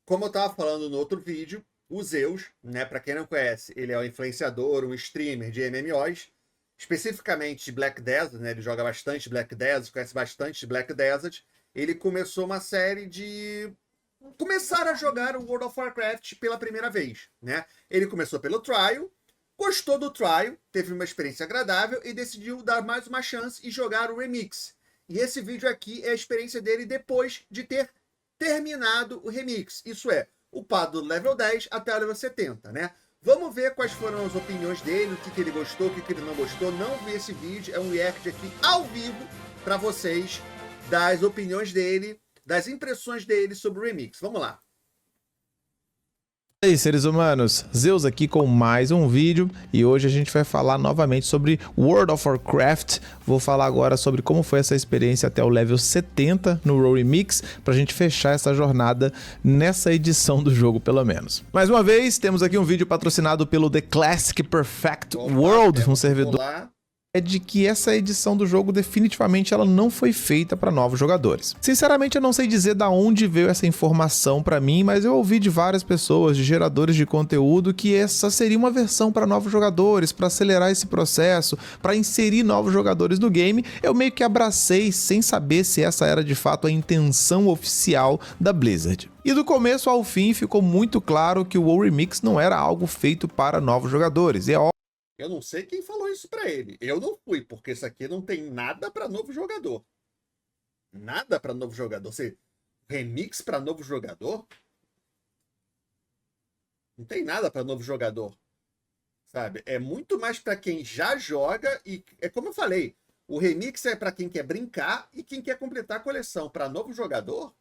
como eu tava falando no outro vídeo, o Zeus, né, para quem não conhece, ele é um influenciador, um streamer de MMOs, especificamente de Black Desert, né? Ele joga bastante Black Desert, conhece bastante Black Desert. Ele começou uma série de começar a jogar o World of Warcraft pela primeira vez, né? Ele começou pelo Trial, gostou do Trial, teve uma experiência agradável e decidiu dar mais uma chance e jogar o Remix. E esse vídeo aqui é a experiência dele depois de ter terminado o Remix. Isso é, upado do level 10 até o level 70, né? Vamos ver quais foram as opiniões dele, o que ele gostou, o que ele não gostou. Não vi esse vídeo, é um react aqui ao vivo para vocês, das opiniões dele, das impressões dele sobre o Remix. Vamos lá. E aí, seres humanos, Zeus aqui com mais um vídeo e hoje a gente vai falar novamente sobre World of Warcraft. Vou falar agora sobre como foi essa experiência até o level 70 no WoW Remix, pra gente fechar essa jornada nessa edição do jogo pelo menos. Mais uma vez, temos aqui um vídeo patrocinado pelo The Classic Perfect World, um servidor de que essa edição do jogo definitivamente ela não foi feita para novos jogadores. Sinceramente, eu não sei dizer da onde veio essa informação para mim, mas eu ouvi de várias pessoas, de geradores de conteúdo, que essa seria uma versão para novos jogadores, para acelerar esse processo, para inserir novos jogadores no game. Eu meio que abracei sem saber se essa era de fato a intenção oficial da Blizzard. E do começo ao fim ficou muito claro que o WoW Remix não era algo feito para novos jogadores. E é eu não sei quem falou isso pra ele. Eu não fui, porque isso aqui não tem nada pra novo jogador. Nada pra novo jogador. Você remix pra novo jogador? Não tem nada pra novo jogador. Sabe? É muito mais pra quem já joga e é como eu falei, o remix é pra quem quer brincar e quem quer completar a coleção. Pra novo jogador?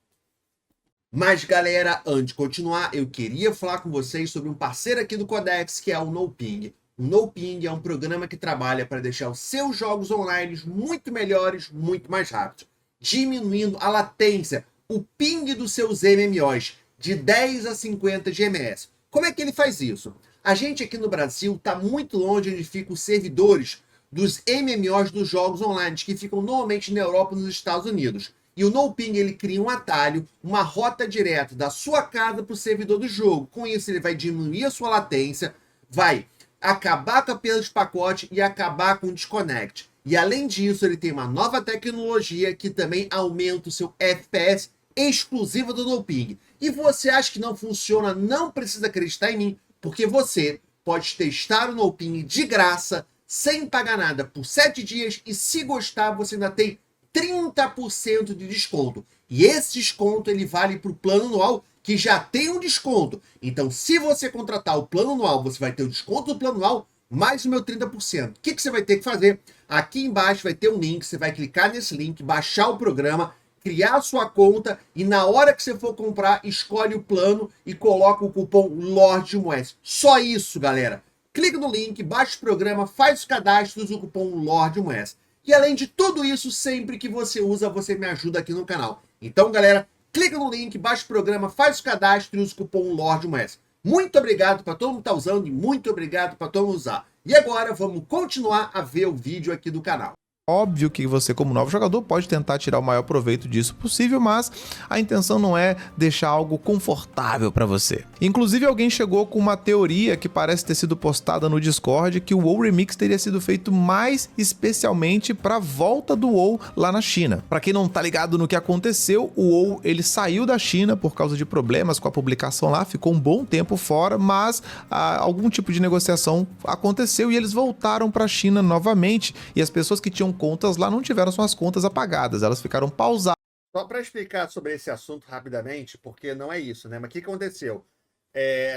Mas galera, antes de continuar, eu queria falar com vocês sobre um parceiro aqui do Codex, que é o NoPing. O NoPing é um programa que trabalha para deixar os seus jogos online muito melhores, muito mais rápidos, diminuindo a latência, o ping dos seus MMOs de 10 a 50 GMS. Como é que ele faz isso? A gente aqui no Brasil está muito longe onde ficam os servidores dos MMOs dos jogos online, que ficam normalmente na Europa e nos Estados Unidos. E o NoPing ele cria um atalho, uma rota direta da sua casa para o servidor do jogo. Com isso ele vai diminuir a sua latência, vai acabar com a perda de pacote e acabar com o desconnect. E além disso, ele tem uma nova tecnologia que também aumenta o seu FPS exclusivo do NoPing. E você acha que não funciona? Não precisa acreditar em mim, porque você pode testar o NoPing de graça, sem pagar nada, por 7 dias, e se gostar, você ainda tem 30% de desconto. E esse desconto ele vale para o plano anual, que já tem um desconto. Então, se você contratar o plano anual, você vai ter o desconto do plano anual, mais o meu 30%. O que você vai ter que fazer? Aqui embaixo vai ter um link, você vai clicar nesse link, baixar o programa, criar a sua conta e na hora que você for comprar, escolhe o plano e coloca o cupom LORDMOS. Só isso, galera. Clica no link, baixa o programa, faz o cadastro e usa o cupom LORDMOS. E além de tudo isso, sempre que você usa, você me ajuda aqui no canal. Então, galera, clica no link, baixa o programa, faz o cadastro e usa o cupom LORDMOS. Muito obrigado para todo mundo que está usando e muito obrigado para todo mundo usar. E agora vamos continuar a ver o vídeo aqui do canal. óbvio que você, como novo jogador, pode tentar tirar o maior proveito disso possível, mas a intenção não é deixar algo confortável para você. Inclusive, alguém chegou com uma teoria que parece ter sido postada no Discord, que o WoW Remix teria sido feito mais especialmente para a volta do WoW lá na China. Para quem não tá ligado no que aconteceu, o WoW ele saiu da China por causa de problemas com a publicação lá, ficou um bom tempo fora, mas algum tipo de negociação aconteceu e eles voltaram para a China novamente, e as pessoas que tinham contas lá não tiveram suas contas apagadas, elas ficaram pausadas. Só para explicar sobre esse assunto rapidamente, porque não é isso, né? Mas o que aconteceu?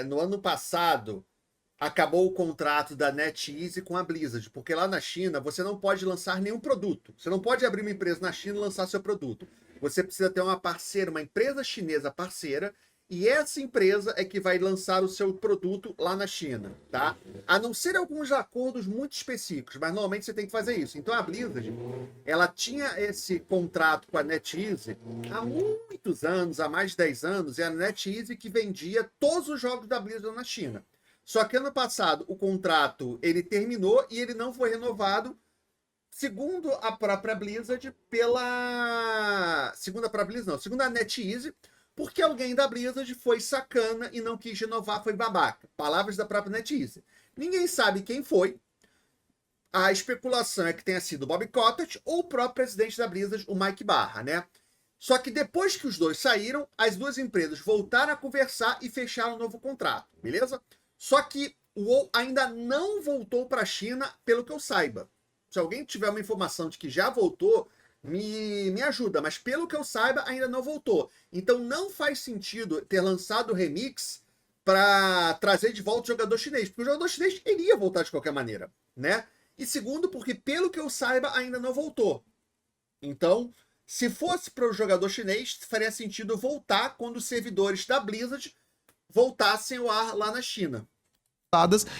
No ano passado, acabou o contrato da NetEase com a Blizzard, porque lá na China você não pode lançar nenhum produto. Você não pode abrir uma empresa na China e lançar seu produto. Você precisa ter uma parceira, uma empresa chinesa parceira, e essa empresa é que vai lançar o seu produto lá na China, tá? A não ser alguns acordos muito específicos, mas normalmente você tem que fazer isso. Então a Blizzard, ela tinha esse contrato com a NetEase há muitos anos, há mais de 10 anos, e a NetEase que vendia todos os jogos da Blizzard na China. Só que ano passado o contrato ele terminou e ele não foi renovado, segundo a própria Blizzard, segundo a NetEase, porque alguém da Blizzard foi sacana e não quis renovar, foi babaca. Palavras da própria NetEase. Ninguém sabe quem foi. A especulação é que tenha sido o Bob Kotick ou o próprio presidente da Blizzard, o Mike Barra, né? Só que depois que os dois saíram, as duas empresas voltaram a conversar e fecharam um novo contrato, beleza? Só que o WoW ainda não voltou para a China, pelo que eu saiba. Se alguém tiver uma informação de que já voltou, me ajuda. Mas pelo que eu saiba, ainda não voltou. Então não faz sentido ter lançado o Remix para trazer de volta o jogador chinês. Porque o jogador chinês iria voltar de qualquer maneira, né? E segundo, porque pelo que eu saiba, ainda não voltou. Então, se fosse para o jogador chinês, faria sentido voltar quando os servidores da Blizzard voltassem ao ar lá na China.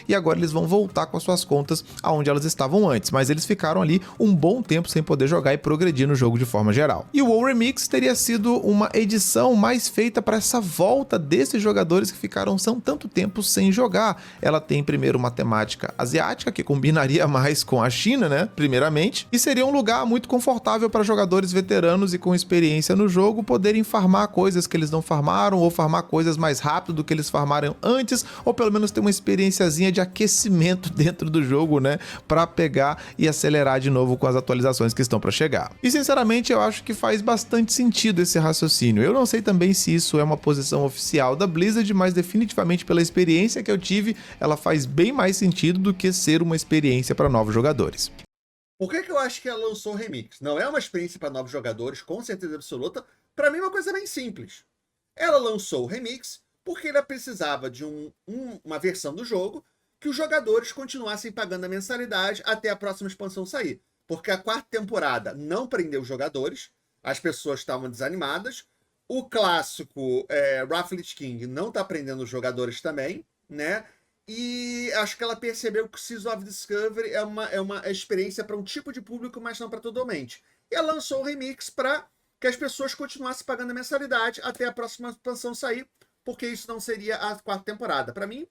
E agora eles vão voltar com as suas contas aonde elas estavam antes, mas eles ficaram ali um bom tempo sem poder jogar e progredir no jogo de forma geral. E o WoW Remix teria sido uma edição mais feita para essa volta desses jogadores que ficaram tanto tempo sem jogar. Ela tem primeiro uma temática asiática, que combinaria mais com a China, né, primeiramente, e seria um lugar muito confortável para jogadores veteranos e com experiência no jogo poderem farmar coisas que eles não farmaram, ou farmar coisas mais rápido do que eles farmaram antes, ou pelo menos ter uma experiênciazinha de aquecimento dentro do jogo, né, para pegar e acelerar de novo com as atualizações que estão para chegar. E sinceramente eu acho que faz bastante sentido esse raciocínio. Eu não sei também se isso é uma posição oficial da Blizzard, mas definitivamente pela experiência que eu tive, ela faz bem mais sentido do que ser uma experiência para novos jogadores. Por que eu acho que ela lançou o Remix? Não é uma experiência para novos jogadores, com certeza absoluta. Para mim é uma coisa bem simples. Ela lançou o Remix porque ela precisava de uma versão do jogo que os jogadores continuassem pagando a mensalidade até a próxima expansão sair. Porque a quarta temporada não prendeu os jogadores, as pessoas estavam desanimadas, o clássico Wrath of King não está prendendo os jogadores também, né? E acho que ela percebeu que o Season of Discovery é uma experiência para um tipo de público, mas não para todo mundo. E ela lançou o Remix para que as pessoas continuassem pagando a mensalidade até a próxima expansão sair, porque isso não seria a quarta temporada. Para mim,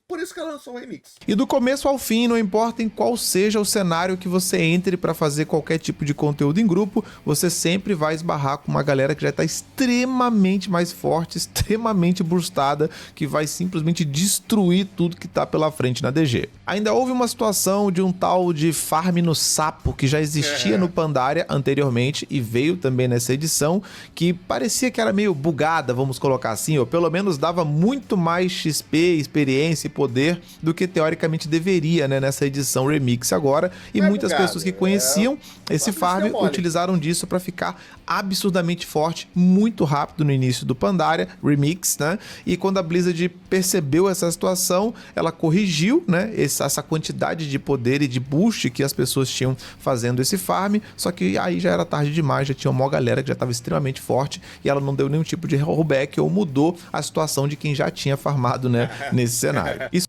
por isso que ela lançou o Remix. E do começo ao fim, não importa em qual seja o cenário que você entre para fazer qualquer tipo de conteúdo em grupo, você sempre vai esbarrar com uma galera que já está extremamente mais forte, extremamente boostada, que vai simplesmente destruir tudo que está pela frente na DG. Ainda houve uma situação de um tal de farm no sapo, que já existia no Pandaria anteriormente e veio também nessa edição, que parecia que era meio bugada, vamos colocar assim, ou pelo menos dava muito mais XP, experiência e poder do que teoricamente deveria, né, nessa edição Remix agora, e muitas pessoas que conheciam esse farm utilizaram disso para ficar absurdamente forte, muito rápido no início do Pandaria Remix, né, e quando a Blizzard percebeu essa situação, ela corrigiu, né, essa quantidade de poder e de boost que as pessoas tinham fazendo esse farm, só que aí já era tarde demais, já tinha uma galera que já estava extremamente forte e ela não deu nenhum tipo de rollback ou mudou a situação de quem já tinha farmado, né, nesse cenário. Isso...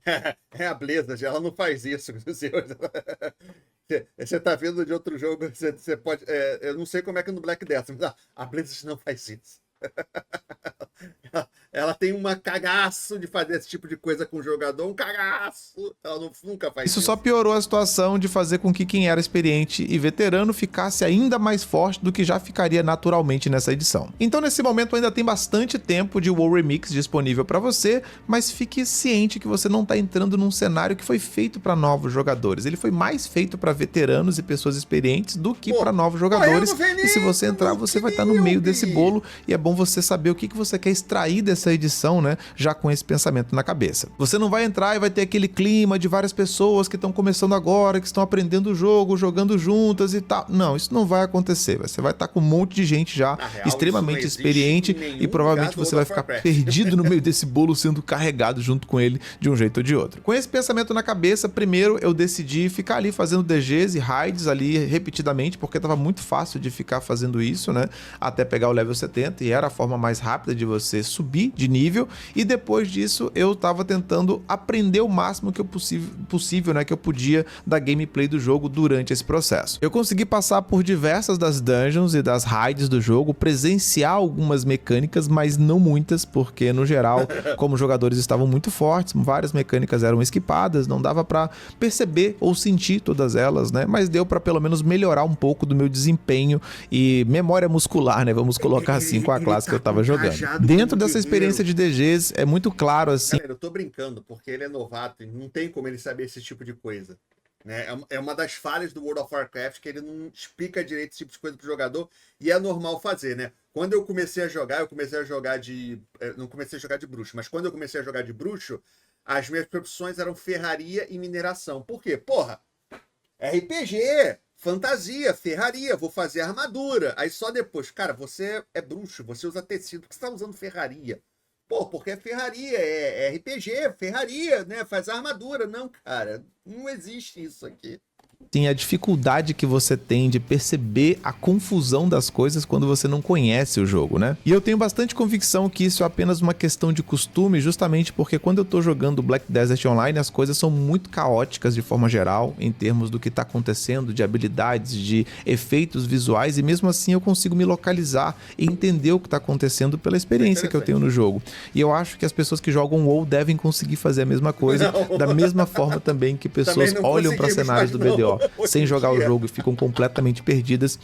É a Blizzard, ela não faz isso. Você tá vendo de outro jogo, você pode... eu não sei como é que no Black Death, mas a Blizzard não faz isso. Ela tem uma cagaço de fazer esse tipo de coisa com o jogador, um cagaço. Ela nunca faz isso. Isso só piorou a situação de fazer com que quem era experiente e veterano ficasse ainda mais forte do que já ficaria naturalmente nessa edição. Então nesse momento ainda tem bastante tempo de WoW Remix disponível para você, mas fique ciente que você não está entrando num cenário que foi feito para novos jogadores. Ele foi mais feito para veteranos e pessoas experientes do que para novos jogadores. E se você entrar, você vai estar no meio desse bolo e é bom você saber o que você quer extrair dessa edição, né, já com esse pensamento na cabeça. Você não vai entrar e vai ter aquele clima de várias pessoas que estão começando agora, que estão aprendendo o jogo, jogando juntas e tal. Não, isso não vai acontecer. Você vai estar com um monte de gente já extremamente experiente e provavelmente você vai ficar perdido no meio desse bolo sendo carregado junto com ele de um jeito ou de outro. Com esse pensamento na cabeça, primeiro eu decidi ficar ali fazendo DGs e raids ali repetidamente, porque estava muito fácil de ficar fazendo isso, né, até pegar o level 70 e era a forma mais rápida de você subir de nível, e depois disso eu tava tentando aprender o máximo que eu possível, né, que eu podia da gameplay do jogo durante esse processo. Eu consegui passar por diversas das dungeons e das raids do jogo, presenciar algumas mecânicas, mas não muitas, porque no geral, como os jogadores estavam muito fortes, várias mecânicas eram esquipadas, não dava pra perceber ou sentir todas elas, né, mas deu pra pelo menos melhorar um pouco do meu desempenho e memória muscular, né, vamos colocar assim, com a classe que eu tava jogando. cajado Dentro como dessa experiência de DGs, é muito claro, assim... Galera, eu tô brincando, porque ele é novato e não tem como ele saber esse tipo de coisa. Né? É uma das falhas do World of Warcraft, que ele não explica direito esse tipo de coisa pro jogador, e é normal fazer, né? Quando eu comecei a jogar, não comecei a jogar de bruxo, mas quando eu comecei a jogar de bruxo, as minhas profissões eram ferraria e mineração. Por quê? Porra, RPG, fantasia, ferraria, vou fazer armadura. Aí só depois, cara, você é bruxo, você usa tecido, por que você tá usando ferraria? Pô, porque é ferraria, é RPG, ferraria, né? Faz armadura. Não, cara, não existe isso aqui. Sim, a dificuldade que você tem de perceber a confusão das coisas quando você não conhece o jogo, né? E eu tenho bastante convicção que isso é apenas uma questão de costume, justamente porque quando eu tô jogando Black Desert Online, as coisas são muito caóticas de forma geral, em termos do que tá acontecendo, de habilidades, de efeitos visuais, e mesmo assim eu consigo me localizar e entender o que tá acontecendo pela experiência que eu tenho no jogo. E eu acho que as pessoas que jogam WoW devem conseguir fazer a mesma coisa, da mesma forma também que pessoas olham para cenários do BDO sem jogar o jogo e ficam completamente perdidas.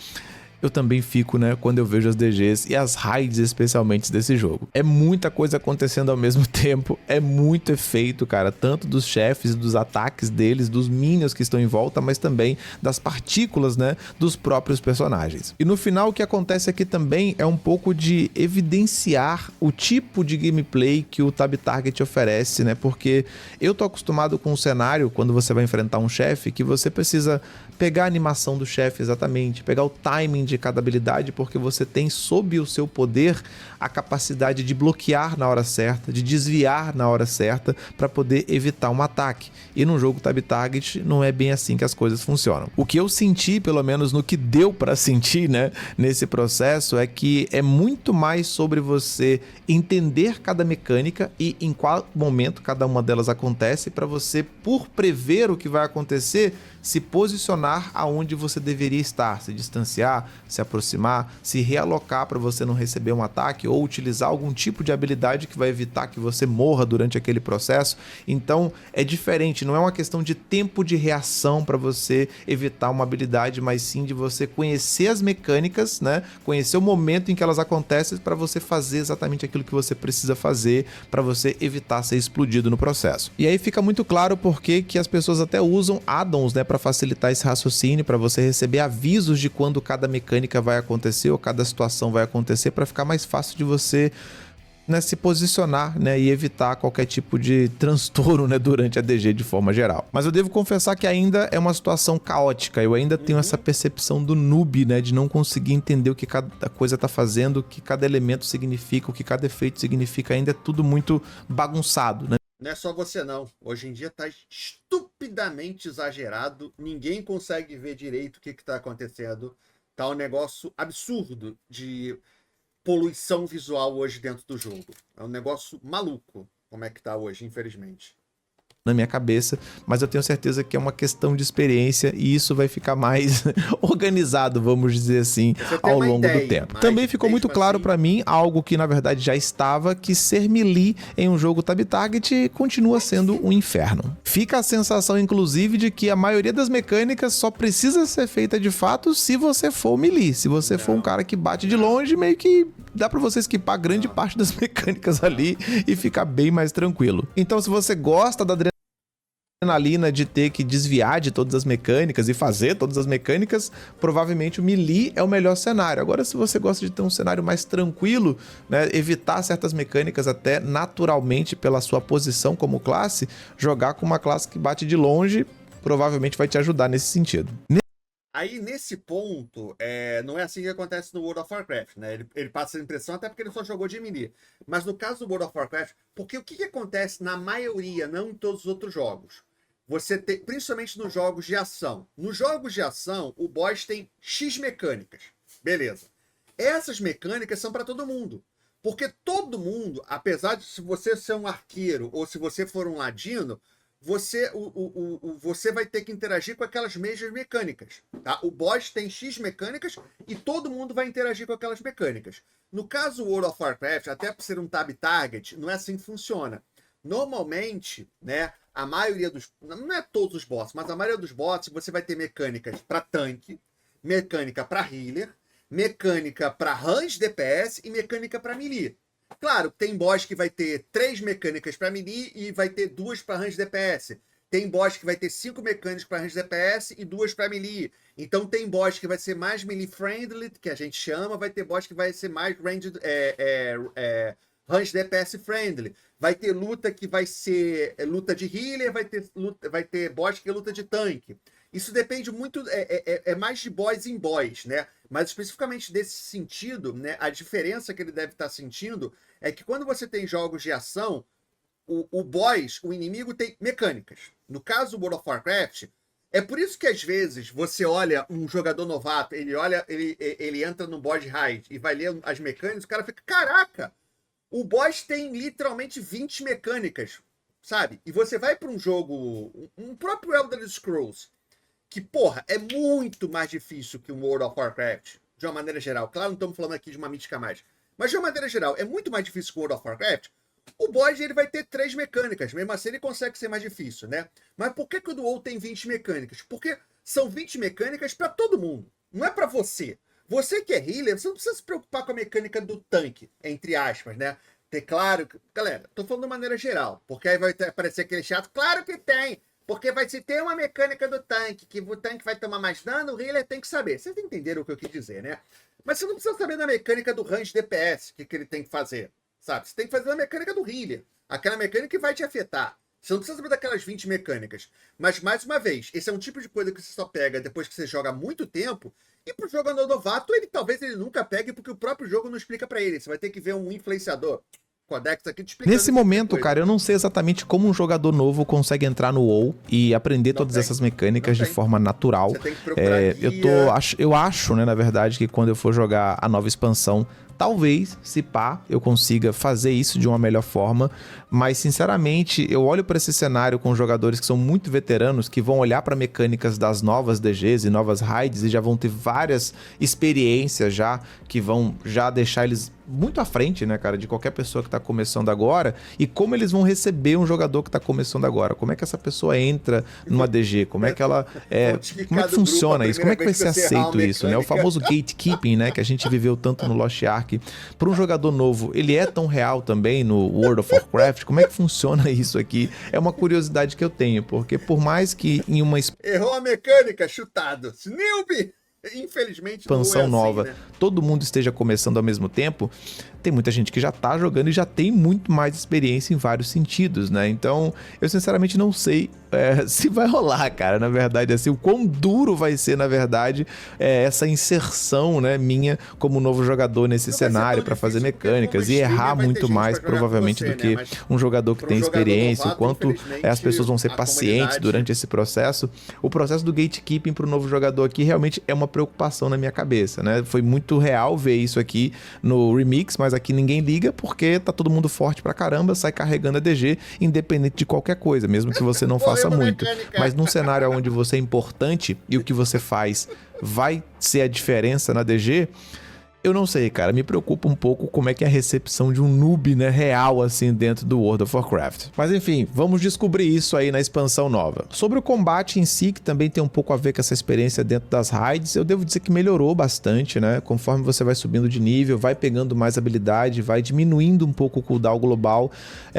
Eu também fico, né, quando eu vejo as DGs e as raids especialmente desse jogo. É muita coisa acontecendo ao mesmo tempo, é muito efeito, cara, tanto dos chefes, dos ataques deles, dos minions que estão em volta, mas também das partículas, né, dos próprios personagens. E no final o que acontece aqui também é um pouco de evidenciar o tipo de gameplay que o Tab Target oferece, né, porque eu tô acostumado com um cenário, quando você vai enfrentar um chefe, que você precisa pegar a animação do chefe exatamente, pegar o timing de cada habilidade, porque você tem sob o seu poder a capacidade de bloquear na hora certa, de desviar na hora certa para poder evitar um ataque. E no jogo Tab Target não é bem assim que as coisas funcionam. O que eu senti, pelo menos no que deu para sentir, né, nesse processo, é que é muito mais sobre você entender cada mecânica e em qual momento cada uma delas acontece, para você, por prever o que vai acontecer, se posicionar aonde você deveria estar, se distanciar, se aproximar, se realocar para você não receber um ataque ou utilizar algum tipo de habilidade que vai evitar que você morra durante aquele processo. Então é diferente, não é uma questão de tempo de reação para você evitar uma habilidade, mas sim de você conhecer as mecânicas, né? Conhecer o momento em que elas acontecem para você fazer exatamente aquilo que você precisa fazer para você evitar ser explodido no processo. E aí fica muito claro porque que as pessoas até usam addons, né, para facilitar esse raciocínio, para você receber avisos de quando cada mecânica vai acontecer ou cada situação vai acontecer, para ficar mais fácil de você, né, se posicionar, né, e evitar qualquer tipo de transtorno, né, durante a DG de forma geral. Mas eu devo confessar que ainda é uma situação caótica, eu ainda tenho essa percepção do noob, né, de não conseguir entender o que cada coisa tá fazendo, o que cada elemento significa, o que cada efeito significa, ainda é tudo muito bagunçado, né? Não é só você, não. Hoje em dia tá estupidamente exagerado. Ninguém consegue ver direito o que tá acontecendo. Tá um negócio absurdo de poluição visual hoje dentro do jogo. É um negócio maluco como é que tá hoje, infelizmente. Na minha cabeça, mas eu tenho certeza que é uma questão de experiência e isso vai ficar mais organizado, vamos dizer assim, ao longo do tempo. Também ficou muito claro para mim, algo que na verdade já estava, que ser melee em um jogo Tab Target continua sendo um inferno. Fica a sensação, inclusive, de que a maioria das mecânicas só precisa ser feita de fato se você for melee. Se você for um cara que bate de longe, meio que dá para você esquipar grande parte das mecânicas ali e ficar bem mais tranquilo. Então, se você gosta da adrenalina de ter que desviar de todas as mecânicas e fazer todas as mecânicas, provavelmente o melee é o melhor cenário. Agora, se você gosta de ter um cenário mais tranquilo, né, evitar certas mecânicas até naturalmente pela sua posição como classe, jogar com uma classe que bate de longe provavelmente vai te ajudar nesse sentido. Aí, nesse ponto, não é assim que acontece no World of Warcraft, né? Ele passa a impressão até porque ele só jogou de melee. Mas no caso do World of Warcraft, porque o que acontece na maioria, não em todos os outros jogos? Você tem, principalmente nos jogos de ação. Nos jogos de ação, o boss tem X mecânicas. Beleza. Essas mecânicas são para todo mundo. Porque todo mundo, apesar de se você ser um arqueiro ou se você for um ladino, você vai ter que interagir com aquelas mesmas mecânicas. Tá? O boss tem X mecânicas e todo mundo vai interagir com aquelas mecânicas. No caso do World of Warcraft, até por ser um tab target, não é assim que funciona. Normalmente, né, a maioria dos... Não é todos os bosses, mas a maioria dos bosses você vai ter mecânicas para tanque, mecânica para healer, mecânica para range DPS e mecânica para melee. Claro, tem boss que vai ter 3 mecânicas para melee e vai ter 2 para range DPS. Tem boss que vai ter 5 mecânicas para range DPS e 2 para melee. Então tem boss que vai ser mais melee friendly, que a gente chama, vai ter boss que vai ser mais range DPS friendly. Vai ter luta que vai ser luta de healer, vai ter boss que é luta de tanque. Isso depende muito, é mais de boss em boss, né? Mas especificamente desse sentido, né? A diferença que ele deve estar sentindo é que quando você tem jogos de ação, o boss, o inimigo tem mecânicas. No caso do World of Warcraft, é por isso que às vezes você olha um jogador novato, ele entra no boss raid e vai ler as mecânicas, o cara fica, caraca, o boss tem literalmente 20 mecânicas, sabe? E você vai para um jogo, um próprio Elder Scrolls, que, porra, é muito mais difícil que o World of Warcraft, de uma maneira geral. Claro, não estamos falando aqui de uma mítica mais. Mas, de uma maneira geral, é muito mais difícil que o World of Warcraft. O boss, ele vai ter 3 mecânicas. Mesmo assim, ele consegue ser mais difícil, né? Mas por que o do WoW tem 20 mecânicas? Porque são 20 mecânicas para todo mundo. Não é para você. Você que é healer, você não precisa se preocupar com a mecânica do tanque, entre aspas, né? Ter claro... Galera, tô falando de maneira geral. Porque aí vai aparecer aquele chato. Claro que tem! Porque vai se ter uma mecânica do tanque, que o tanque vai tomar mais dano, o healer tem que saber. Vocês entenderam o que eu quis dizer, né? Mas você não precisa saber da mecânica do range DPS, o que ele tem que fazer, sabe? Você tem que fazer a mecânica do healer. Aquela mecânica que vai te afetar. Você não precisa saber daquelas 20 mecânicas. Mas, mais uma vez, esse é um tipo de coisa que você só pega depois que você joga há muito tempo. E pro jogador novato, talvez ele nunca pegue, porque o próprio jogo não explica pra ele. Você vai ter que ver um influenciador. Codex aqui te explicando. Nesse momento, cara, eu não sei exatamente como um jogador novo consegue entrar no WoW e aprender todas essas mecânicas de forma natural. Você tem que procurar guia. Eu acho, né, na verdade, que quando eu for jogar a nova expansão, talvez, se pá, eu consiga fazer isso de uma melhor forma, mas sinceramente, eu olho para esse cenário com jogadores que são muito veteranos, que vão olhar para mecânicas das novas DGs e novas raids e já vão ter várias experiências já, que vão já deixar eles muito à frente, né, cara, de qualquer pessoa que tá começando agora, e como eles vão receber um jogador que tá começando agora, como é que essa pessoa entra numa DG, como é que ela como é que funciona isso, como é que vai ser aceito isso, né, o famoso gatekeeping, né, que a gente viveu tanto no Lost Ark. Para um jogador novo, ele é tão real também no World of Warcraft? Como é que funciona isso aqui? É uma curiosidade que eu tenho, porque por mais que em uma Errou a mecânica, chutado. Newbie! Infelizmente, expansão não é assim, nova, né? todo mundo esteja começando ao mesmo tempo, tem muita gente que já tá jogando e já tem muito mais experiência em vários sentidos, né? Então, eu sinceramente não sei se vai rolar, cara, na verdade, assim, o quão duro vai ser, na verdade, essa inserção, né, minha como novo jogador nesse cenário para fazer mecânicas e errar muito mais, provavelmente, do que um jogador que tem experiência, o quanto as pessoas vão ser pacientes durante esse processo. O processo do gatekeeping para o novo jogador aqui realmente é uma preocupação na minha cabeça, né? Foi muito real ver isso aqui no Remix, mas aqui ninguém liga porque tá todo mundo forte pra caramba, sai carregando a DG, independente de qualquer coisa, mesmo que você não faça muito. Mas num cenário onde você é importante e o que você faz vai ser a diferença na DG, eu não sei, cara, me preocupa um pouco como é que é a recepção de um noob, né, real, assim, dentro do World of Warcraft. Mas enfim, vamos descobrir isso aí na expansão nova. Sobre o combate em si, que também tem um pouco a ver com essa experiência dentro das raids, eu devo dizer que melhorou bastante, né, conforme você vai subindo de nível, vai pegando mais habilidade, vai diminuindo um pouco o cooldown global,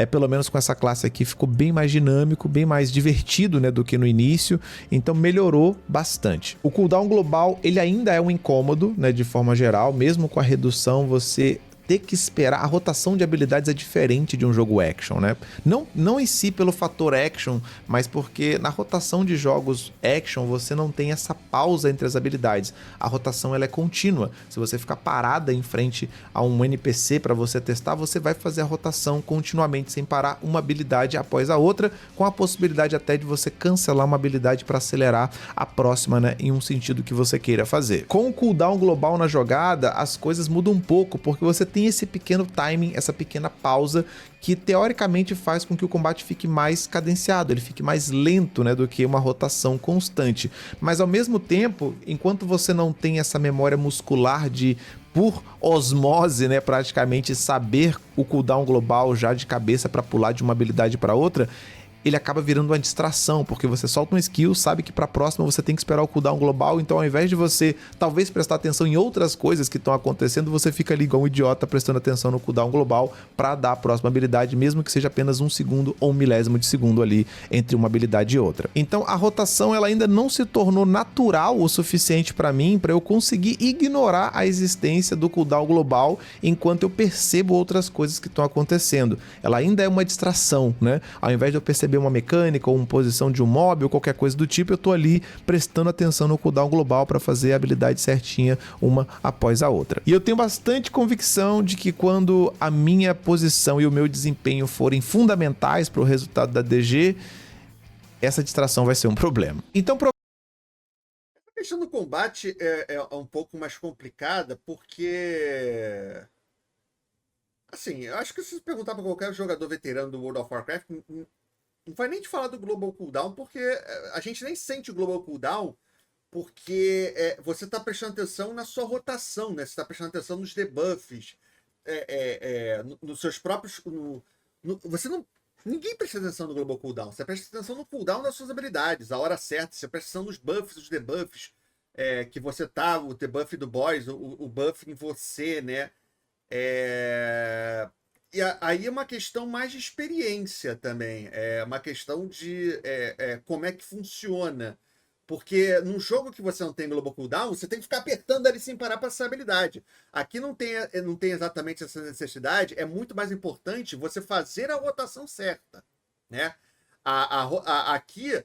pelo menos com essa classe aqui ficou bem mais dinâmico, bem mais divertido, né, do que no início, então melhorou bastante. O cooldown global, ele ainda é um incômodo, né, de forma geral, mesmo com a redução, você ter que esperar, a rotação de habilidades é diferente de um jogo action, né? Não em si pelo fator action, mas porque na rotação de jogos action você não tem essa pausa entre as habilidades. A rotação ela é contínua. Se você ficar parada em frente a um NPC para você testar, você vai fazer a rotação continuamente sem parar uma habilidade após a outra, com a possibilidade até de você cancelar uma habilidade para acelerar a próxima, né, em um sentido que você queira fazer. Com o cooldown global na jogada, as coisas mudam um pouco, porque você tem esse pequeno timing, essa pequena pausa que teoricamente faz com que o combate fique mais cadenciado, ele fique mais lento, né, do que uma rotação constante. Mas ao mesmo tempo, enquanto você não tem essa memória muscular de por osmose, né, praticamente saber o cooldown global já de cabeça para pular de uma habilidade para outra, ele acaba virando uma distração, porque você solta um skill, sabe que pra próxima você tem que esperar o cooldown global, então ao invés de você talvez prestar atenção em outras coisas que estão acontecendo, você fica ali igual um idiota prestando atenção no cooldown global pra dar a próxima habilidade, mesmo que seja apenas 1 segundo ou 1 milésimo de segundo ali entre uma habilidade e outra. Então a rotação ela ainda não se tornou natural o suficiente pra mim, pra eu conseguir ignorar a existência do cooldown global enquanto eu percebo outras coisas que estão acontecendo. Ela ainda é uma distração, né? Ao invés de eu perceber uma mecânica ou uma posição de um mob ou qualquer coisa do tipo, eu tô ali prestando atenção no cooldown global para fazer a habilidade certinha uma após a outra. E eu tenho bastante convicção de que quando a minha posição e o meu desempenho forem fundamentais para o resultado da DG, essa distração vai ser um problema. Então, A questão do combate é um pouco mais complicada, porque... Assim, eu acho que se você perguntar para qualquer jogador veterano do World of Warcraft, não vai nem te falar do Global Cooldown, porque a gente nem sente o Global Cooldown, porque você está prestando atenção na sua rotação, né? Você está prestando atenção nos debuffs, nos seus próprios... você não... Ninguém presta atenção no Global Cooldown. Você presta atenção no cooldown das suas habilidades, a hora certa. Você presta atenção nos buffs, os debuffs que você tá, o debuff do boss, o buff em você, né? E aí é uma questão mais de experiência também. É uma questão de como é que funciona. Porque num jogo que você não tem Global Cooldown, você tem que ficar apertando ali sem parar para essa habilidade. Aqui não tem exatamente essa necessidade. É muito mais importante você fazer a rotação certa, né? Aqui,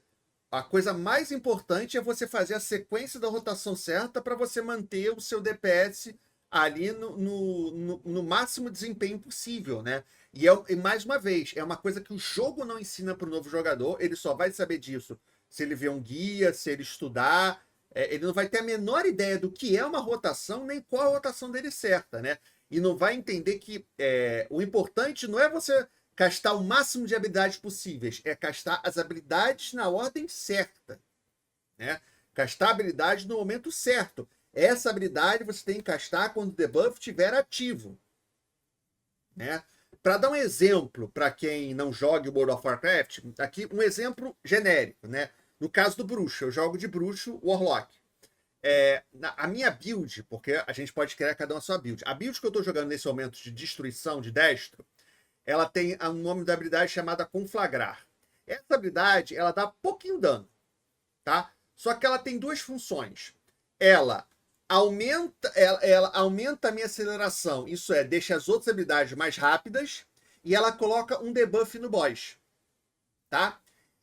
a coisa mais importante é você fazer a sequência da rotação certa para você manter o seu DPS ali no máximo desempenho possível, né? E mais uma vez, é uma coisa que o jogo não ensina para o novo jogador, ele só vai saber disso se ele ver um guia, se ele estudar, ele não vai ter a menor ideia do que é uma rotação, nem qual a rotação dele certa, né? E não vai entender que o importante não é você castar o máximo de habilidades possíveis, é castar as habilidades na ordem certa, né? Castar habilidades no momento certo. Essa habilidade você tem que castar quando o debuff estiver ativo, né? Para dar um exemplo para quem não joga o World of Warcraft, aqui um exemplo genérico, né? No caso do bruxo, eu jogo de bruxo Warlock. A minha build, porque a gente pode criar cada uma a sua build. A build que eu estou jogando nesse momento de destruição de destro, ela tem um nome da habilidade chamada Conflagrar. Essa habilidade, ela dá pouquinho dano, tá? Só que ela tem duas funções. Ela aumenta a minha aceleração, isso é, deixa as outras habilidades mais rápidas, e ela coloca um debuff no boss, tá?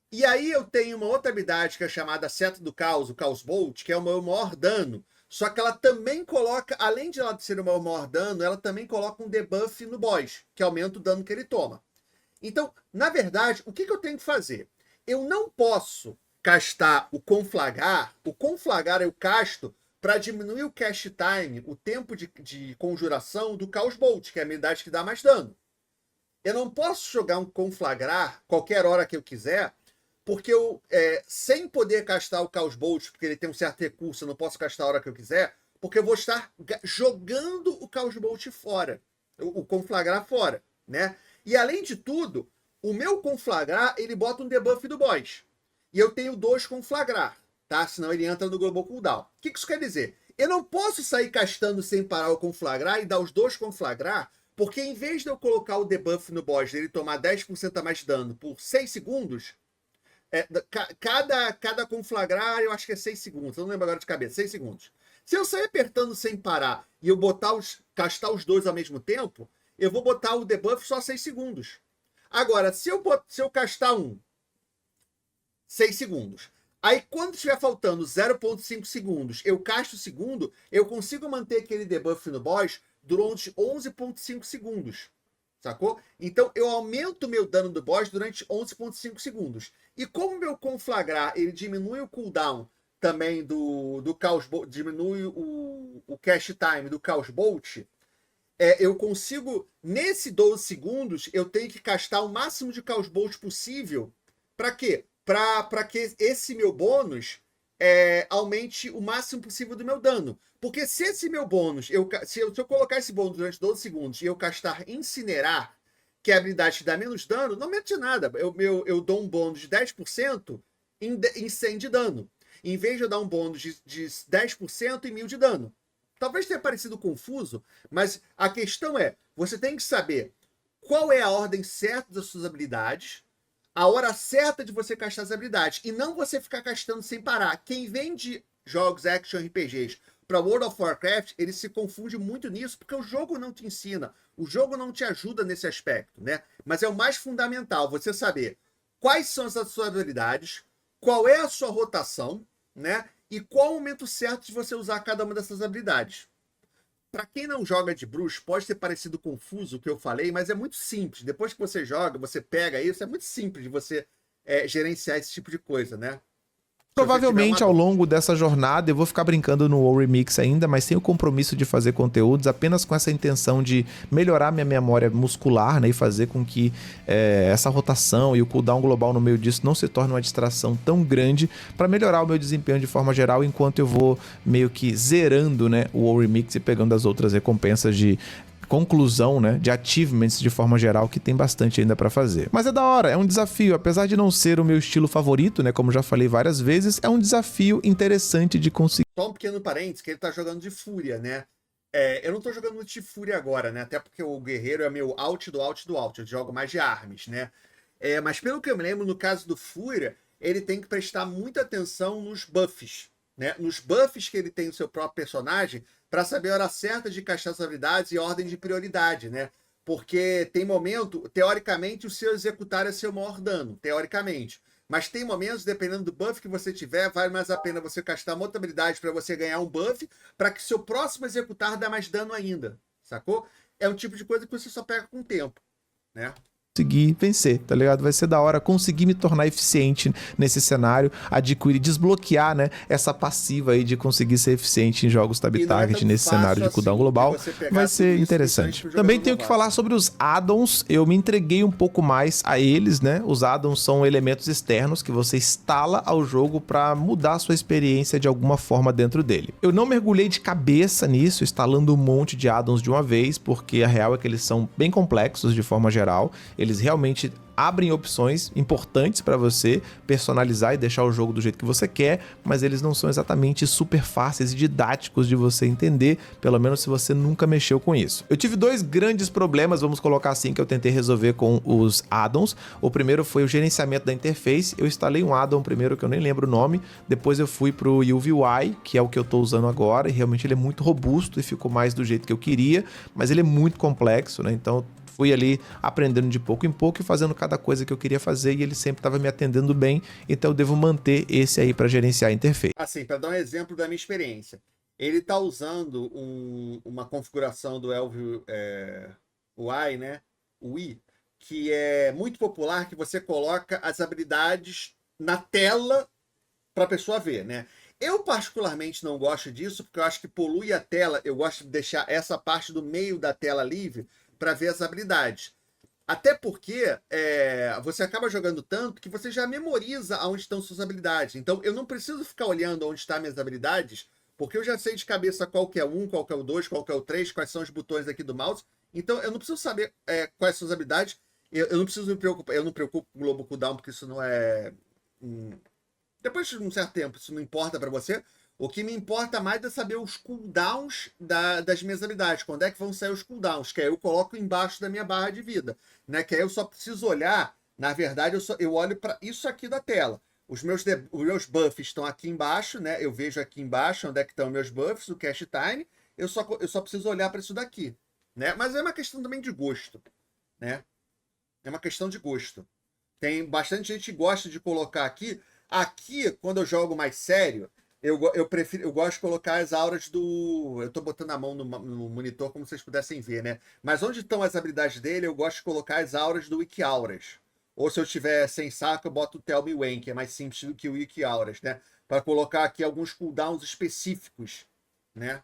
E aí eu tenho uma outra habilidade que é chamada Seta do Caos, o Chaos Bolt, que é o meu maior dano, só que ela também coloca, além de ela ser o meu maior dano, ela também coloca um debuff no boss, que aumenta o dano que ele toma. Então, na verdade, o que eu tenho que fazer? Eu não posso castar o Conflagrar eu casto para diminuir o cast time, o tempo de conjuração do Chaos Bolt, que é a habilidade que dá mais dano. Eu não posso jogar um Conflagrar qualquer hora que eu quiser, porque eu, sem poder castar o Chaos Bolt, porque ele tem um certo recurso, eu não posso castar a hora que eu quiser, porque eu vou estar jogando o Chaos Bolt fora, o Conflagrar fora, né? E além de tudo, o meu Conflagrar, ele bota um debuff do boss. E eu tenho 2 Conflagrar, tá? Senão ele entra no Global Cooldown. O que isso quer dizer? Eu não posso sair castando sem parar o Conflagrar e dar os 2 Conflagrar, porque em vez de eu colocar o debuff no boss dele tomar 10% a mais de dano por 6 segundos, cada Conflagrar eu acho que é 6 segundos, eu não lembro agora de cabeça, 6 segundos. Se eu sair apertando sem parar e eu castar os 2 ao mesmo tempo, eu vou botar o debuff só 6 segundos. Agora, se eu castar 6 segundos. Aí, quando estiver faltando 0,5 segundos, eu casto o segundo, eu consigo manter aquele debuff no boss durante 11,5 segundos. Sacou? Então, eu aumento o meu dano do boss durante 11,5 segundos. E como meu Conflagrar, ele diminui o cooldown também do Chaos Bolt, diminui o cast time do Chaos Bolt, eu consigo, nesse 12 segundos, eu tenho que castar o máximo de Chaos Bolt possível. Para quê? Para que esse meu bônus aumente o máximo possível do meu dano. Porque se esse meu bônus, se eu colocar esse bônus durante 12 segundos e eu castar Incinerar, que a habilidade te dá menos dano, não aumenta de nada. Eu dou um bônus de 10% em 100 de dano. Em vez de eu dar um bônus de 10% em 1000 de dano. Talvez tenha parecido confuso, mas a questão é, você tem que saber qual é a ordem certa das suas habilidades, a hora certa de você castar as habilidades, e não você ficar castando sem parar. Quem vem de jogos action RPGs para World of Warcraft, ele se confunde muito nisso, porque o jogo não te ensina, o jogo não te ajuda nesse aspecto, né? Mas é o mais fundamental, você saber quais são as suas habilidades, qual é a sua rotação, né? E qual o momento certo de você usar cada uma dessas habilidades. Para quem não joga de bruxo, pode ter parecido confuso o que eu falei, mas é muito simples. Depois que você joga, você pega isso, é muito simples de você gerenciar esse tipo de coisa, né? Provavelmente ao longo dessa jornada eu vou ficar brincando no WoW Remix ainda, mas sem o compromisso de fazer conteúdos, apenas com essa intenção de melhorar minha memória muscular, né, e fazer com que essa rotação e o cooldown global no meio disso não se torne uma distração tão grande para melhorar o meu desempenho de forma geral, enquanto eu vou meio que zerando, né, o WoW Remix e pegando as outras recompensas de conclusão, né, de achievements de forma geral, que tem bastante ainda pra fazer. Mas é da hora, é um desafio, apesar de não ser o meu estilo favorito, né, como já falei várias vezes, é um desafio interessante de conseguir. Só um pequeno parênteses, que ele tá jogando de Fúria, né? Eu não tô jogando muito de Fúria agora, né? Até porque o Guerreiro é meu out do out do out, eu jogo mais de armas, né? Mas pelo que eu me lembro, no caso do Fúria, ele tem que prestar muita atenção nos buffs, né? Nos buffs que ele tem no seu próprio personagem, para saber a hora certa de castar as habilidades e ordem de prioridade, né? Porque tem momento, teoricamente, o seu executar é seu maior dano, teoricamente. Mas tem momentos, dependendo do buff que você tiver, vale mais a pena você castar uma outra habilidade para você ganhar um buff, para que seu próximo executar dê mais dano ainda, sacou? É um tipo de coisa que você só pega com o tempo, né? Conseguir vencer, tá ligado? Vai ser da hora conseguir me tornar eficiente nesse cenário, adquirir, desbloquear, né, essa passiva aí de conseguir ser eficiente em jogos tab target nesse cenário de cooldown global. Vai ser interessante. Também tenho que falar sobre os addons. Eu me entreguei um pouco mais a eles, né? Os addons são elementos externos que você instala ao jogo para mudar a sua experiência de alguma forma dentro dele. Eu não mergulhei de cabeça nisso, instalando um monte de addons de uma vez, porque a real é que eles são bem complexos de forma geral. Eles realmente abrem opções importantes para você personalizar e deixar o jogo do jeito que você quer, mas eles não são exatamente super fáceis e didáticos de você entender, pelo menos se você nunca mexeu com isso. Eu tive dois grandes problemas, vamos colocar assim, que eu tentei resolver com os addons. O primeiro foi o gerenciamento da interface. Eu instalei um addon primeiro que eu nem lembro o nome, depois eu fui pro UVI, que é o que eu tô usando agora, e realmente ele é muito robusto e ficou mais do jeito que eu queria, mas ele é muito complexo, né? Então fui ali aprendendo de pouco em pouco e fazendo cada coisa que eu queria fazer, e ele sempre estava me atendendo bem, então eu devo manter esse aí para gerenciar a interface. Assim, para dar um exemplo da minha experiência, ele está usando uma configuração do Elvio UI, né? UI, que é muito popular, que você coloca as habilidades na tela para a pessoa ver, né? Eu particularmente não gosto disso, porque eu acho que polui a tela. Eu gosto de deixar essa parte do meio da tela livre para ver as habilidades. Até porque você acaba jogando tanto que você já memoriza onde estão suas habilidades. Então eu não preciso ficar olhando onde estão minhas habilidades, porque eu já sei de cabeça qual que é o 1, qual que é o 2, qual que é o 3, quais são os botões aqui do mouse. Então eu não preciso saber quais são as habilidades. Eu não preciso me preocupar. Eu não me preocupo com o Globo Cooldown, porque isso não é. Depois de um certo tempo, isso não importa para você. O que me importa mais é saber os cooldowns das minhas habilidades. Quando é que vão sair os cooldowns? Que aí eu coloco embaixo da minha barra de vida, né? Que aí eu só preciso olhar. Na verdade, eu olho para isso aqui da tela. Os meus buffs estão aqui embaixo, né? Eu vejo aqui embaixo onde é que estão meus buffs, o cast time. Eu só preciso olhar para isso daqui, né? Mas é uma questão também de gosto, né? É uma questão de gosto. Tem bastante gente que gosta de colocar aqui. Aqui, quando eu jogo mais sério, eu gosto de colocar as auras do. Eu tô botando a mão no monitor como vocês pudessem ver, né? Mas onde estão as habilidades dele, eu gosto de colocar as auras do Wiki Auras. Ou se eu tiver sem saco, eu boto o Tell Me When, que é mais simples do que o Wiki Auras, né? Para colocar aqui alguns cooldowns específicos, né?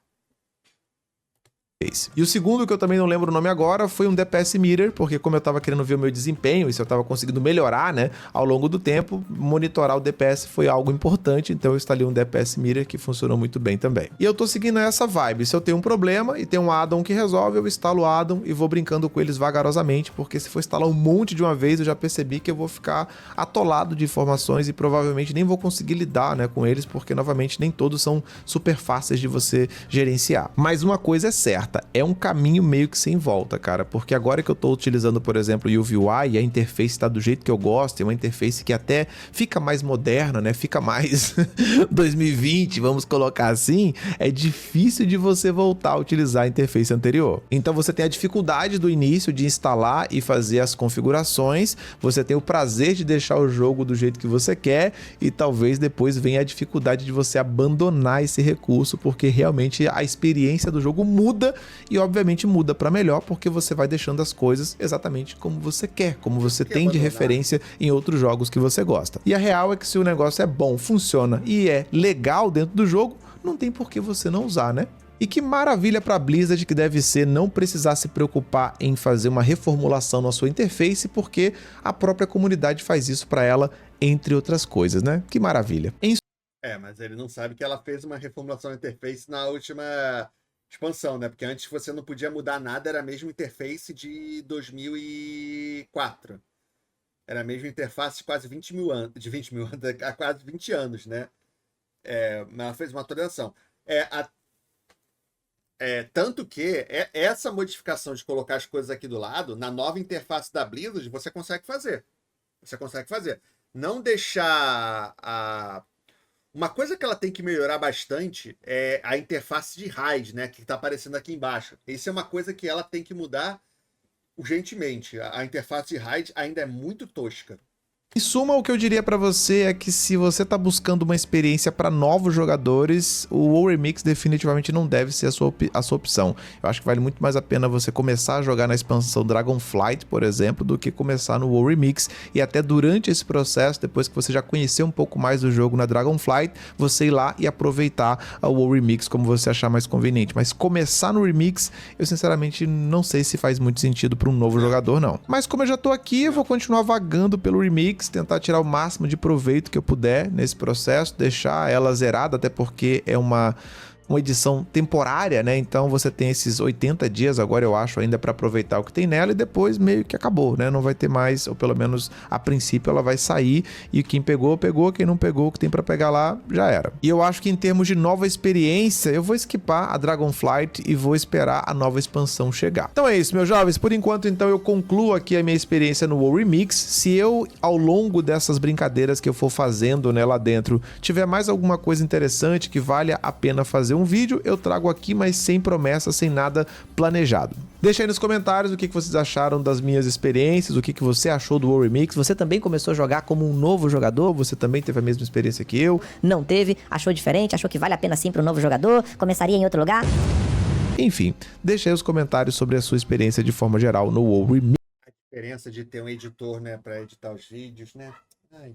E o segundo, que eu também não lembro o nome agora, foi um DPS Meter, porque como eu tava querendo ver o meu desempenho e se eu tava conseguindo melhorar, né, ao longo do tempo, monitorar o DPS foi algo importante, então eu instalei um DPS Meter que funcionou muito bem também. E eu tô seguindo essa vibe, se eu tenho um problema e tem um addon que resolve, eu instalo o addon e vou brincando com eles vagarosamente, porque se for instalar um monte de uma vez, eu já percebi que eu vou ficar atolado de informações e provavelmente nem vou conseguir lidar, né, com eles, porque novamente nem todos são super fáceis de você gerenciar. Mas uma coisa é certa, é um caminho meio que sem volta, cara, porque agora que eu tô utilizando, por exemplo, o UVUI e a interface tá do jeito que eu gosto, é uma interface que até fica mais moderna, né, fica mais 2020, vamos colocar assim, é difícil de você voltar a utilizar a interface anterior. Então você tem a dificuldade do início de instalar e fazer as configurações, você tem o prazer de deixar o jogo do jeito que você quer e talvez depois venha a dificuldade de você abandonar esse recurso, porque realmente a experiência do jogo muda e obviamente muda para melhor, porque você vai deixando as coisas exatamente como você quer, como você tem de referência em outros jogos que você gosta. E a real é que se o negócio é bom, funciona e é legal dentro do jogo, não tem por que você não usar, né? E que maravilha para a Blizzard que deve ser não precisar se preocupar em fazer uma reformulação na sua interface, porque a própria comunidade faz isso para ela, entre outras coisas, né? Que maravilha. Mas ele não sabe que ela fez uma reformulação da interface na última expansão, né? Porque antes você não podia mudar nada, era a mesma interface de 2004. Era a mesma interface de quase 20 mil anos, há quase 20 anos, né? Mas ela fez uma atualização. Tanto que essa modificação de colocar as coisas aqui do lado, na nova interface da Blizzard, você consegue fazer. Você consegue fazer. Não deixar Uma coisa que ela tem que melhorar bastante é a interface de RAID, né? Que está aparecendo aqui embaixo. Isso é uma coisa que ela tem que mudar urgentemente. A interface de RAID ainda é muito tosca. Em suma, o que eu diria pra você é que se você tá buscando uma experiência para novos jogadores, o WoW Remix definitivamente não deve ser a sua opção. Eu acho que vale muito mais a pena você começar a jogar na expansão Dragonflight, por exemplo, do que começar no WoW Remix. E até durante esse processo, depois que você já conhecer um pouco mais do jogo na Dragonflight, você ir lá e aproveitar o WoW Remix como você achar mais conveniente. Mas começar no Remix, eu sinceramente não sei se faz muito sentido para um novo jogador, não. Mas como eu já tô aqui, eu vou continuar vagando pelo Remix, tentar tirar o máximo de proveito que eu puder nesse processo, deixar ela zerada, até porque é uma edição temporária, né? Então você tem esses 80 dias agora, eu acho, ainda para aproveitar o que tem nela e depois meio que acabou, né? Não vai ter mais, ou pelo menos a princípio ela vai sair e quem pegou, pegou, quem não pegou, o que tem para pegar lá, já era. E eu acho que em termos de nova experiência, eu vou skipar a Dragonflight e vou esperar a nova expansão chegar. Então é isso, meus jovens. Por enquanto, então, eu concluo aqui a minha experiência no WoW Remix. Se eu, ao longo dessas brincadeiras que eu for fazendo, né, lá dentro, tiver mais alguma coisa interessante que valha a pena fazer um vídeo, eu trago aqui, mas sem promessa, sem nada planejado. Deixa aí nos comentários o que vocês acharam das minhas experiências, o que você achou do WoW Remix. Você também começou a jogar como um novo jogador? Você também teve a mesma experiência que eu? Não teve? Achou diferente? Achou que vale a pena sim para um novo jogador? Começaria em outro lugar? Enfim, deixa aí os comentários sobre a sua experiência de forma geral no WoW Remix. A diferença de ter um editor, né, para editar os vídeos, né? Ai.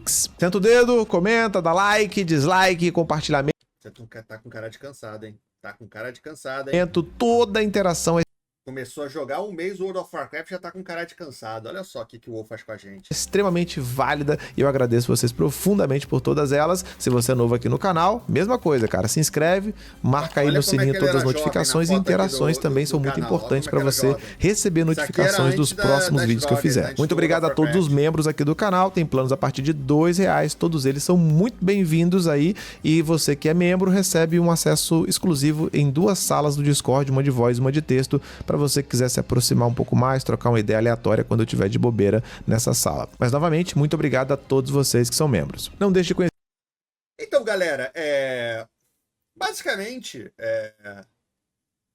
Senta o dedo, comenta, dá like, dislike, compartilhamento. Você tá com cara de cansado, hein? Tá com cara de cansado, hein? Toda a interação é Começou a jogar um mês o World of Warcraft, já tá com cara de cansado. Olha só o que o WoW faz com a gente. extremamente válida e eu agradeço vocês profundamente por todas elas. Se você é novo aqui no canal, mesma coisa, cara. Se inscreve, marca aí no sininho todas as notificações e interações também são muito importantes para você receber notificações dos próximos vídeos que eu fizer. Muito obrigado a todos os membros aqui do canal. Tem planos a partir de R$2. Todos eles são muito bem-vindos aí. E você que é membro recebe um acesso exclusivo em 2 salas do Discord, uma de voz e uma de texto, para você que quiser se aproximar um pouco mais, trocar uma ideia aleatória quando eu tiver de bobeira nessa sala. Mas novamente, muito obrigado a todos vocês que são membros. Não deixe de conhecer. Então, galera, basicamente,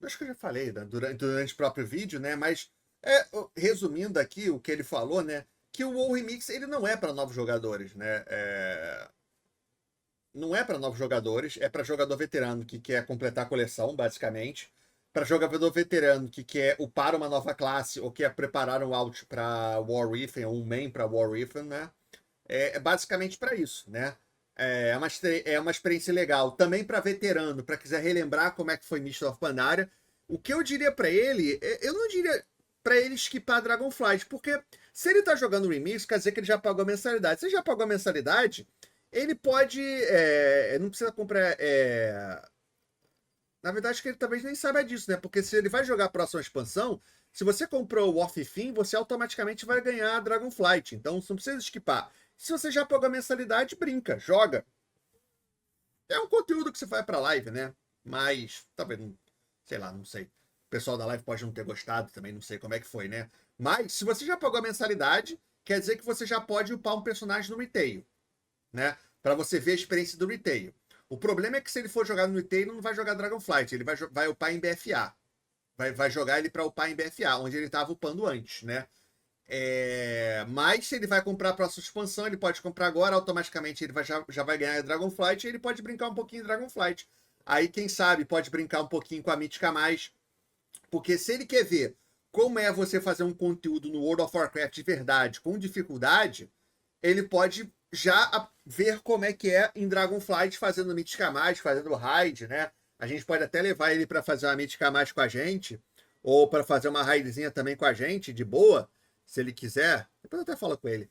acho que eu já falei, né, durante o próprio vídeo, né? Mas resumindo aqui o que ele falou, né? Que o WoW Remix ele não é para novos jogadores, né? Não é para novos jogadores, é para jogador veterano que quer completar a coleção, basicamente. Para jogador veterano que quer upar uma nova classe ou quer preparar um out para War Within ou um main para War Within, né? É basicamente para isso, né? É uma experiência legal. Também para veterano, para quiser relembrar como é que foi Mists of Pandaria. O que eu diria pra ele, eu não diria pra ele esquipar Dragonflight, porque se ele tá jogando Remix, quer dizer que ele já pagou a mensalidade. Se ele já pagou a mensalidade, ele pode, não precisa comprar, na verdade que ele talvez nem saiba disso, né? Porque se ele vai jogar a próxima expansão, se você comprou o Off-Fin, você automaticamente vai ganhar a Dragonflight, então você não precisa esquipar. Se você já pagou a mensalidade, brinca, joga. É um conteúdo que você vai pra live, né? Mas, talvez, sei lá, não sei. O pessoal da live pode não ter gostado também, não sei como é que foi, né? Mas, se você já pagou a mensalidade, quer dizer que você já pode upar um personagem no retail, né? Pra você ver a experiência do retail. O problema é que se ele for jogar no retail, não vai jogar Dragonflight, ele vai upar em BFA. Vai jogar ele pra upar em BFA, onde ele tava upando antes, né? Mas se ele vai comprar a próxima expansão, ele pode comprar agora, automaticamente ele já vai ganhar a Dragonflight e ele pode brincar um pouquinho de Dragonflight. Aí, quem sabe, pode brincar um pouquinho com a Mítica Mais, porque se ele quer ver como é você fazer um conteúdo no World of Warcraft de verdade, com dificuldade, ele pode já ver como é que é em Dragonflight, fazendo Mítica Mais, fazendo raid, né? A gente pode até levar ele para fazer uma Mítica Mais com a gente, ou para fazer uma raidzinha também com a gente, de boa, se ele quiser. Depois eu até falo com ele.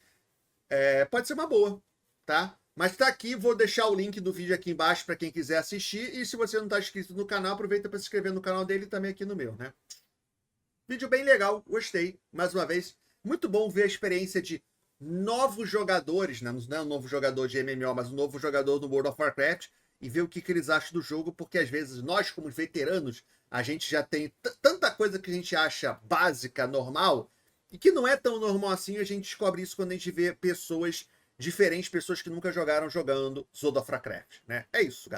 Pode ser uma boa, tá? Mas tá aqui, vou deixar o link do vídeo aqui embaixo para quem quiser assistir. E se você não tá inscrito no canal, aproveita para se inscrever no canal dele e também aqui no meu, né? Vídeo bem legal, gostei. Mais uma vez, muito bom ver a experiência de novos jogadores, né? Não é um novo jogador de MMO, mas um novo jogador do World of Warcraft, e ver o que eles acham do jogo, porque às vezes nós, como veteranos, a gente já tem tanta coisa que a gente acha básica, normal, e que não é tão normal assim. A gente descobre isso quando a gente vê pessoas diferentes, pessoas que nunca jogaram jogando World of Warcraft, né? É isso, galera.